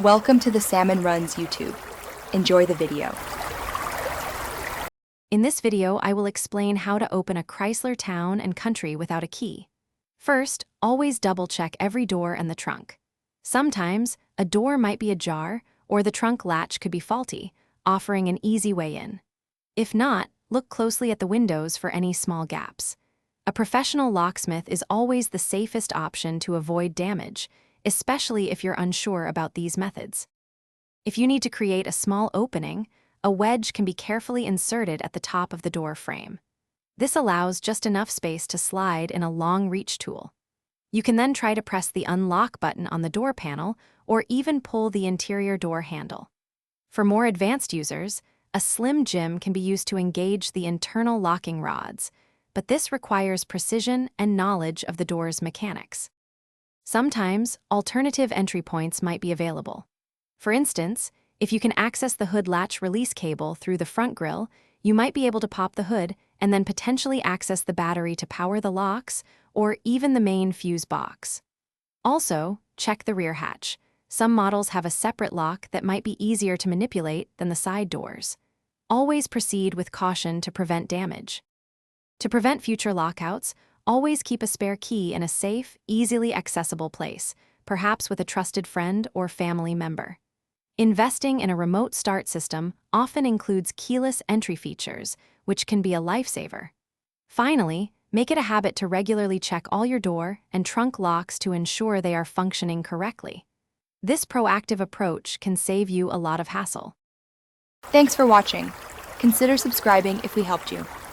Welcome to the Salmon Runs YouTube. Enjoy the video. In this video, I will explain how to open a Chrysler Town and Country without a key. First, always double-check every door and the trunk. Sometimes, a door might be ajar or the trunk latch could be faulty, offering an easy way in. If not, look closely at the windows for any small gaps. A professional locksmith is always the safest option to avoid damage, especially if you're unsure about these methods. If you need to create a small opening, a wedge can be carefully inserted at the top of the door frame. This allows just enough space to slide in a long reach tool. You can then try to press the unlock button on the door panel or even pull the interior door handle. For more advanced users, a slim jim can be used to engage the internal locking rods, but this requires precision and knowledge of the door's mechanics. Sometimes, alternative entry points might be available. For instance, if you can access the hood latch release cable through the front grille, you might be able to pop the hood and then potentially access the battery to power the locks or even the main fuse box. Also, check the rear hatch. Some models have a separate lock that might be easier to manipulate than the side doors. Always proceed with caution to prevent damage. To prevent future lockouts, always keep a spare key in a safe, easily accessible place, perhaps with a trusted friend or family member. Investing in a remote start system often includes keyless entry features, which can be a lifesaver. Finally, make it a habit to regularly check all your door and trunk locks to ensure they are functioning correctly. This proactive approach can save you a lot of hassle. Thanks for watching. Consider subscribing if we helped you.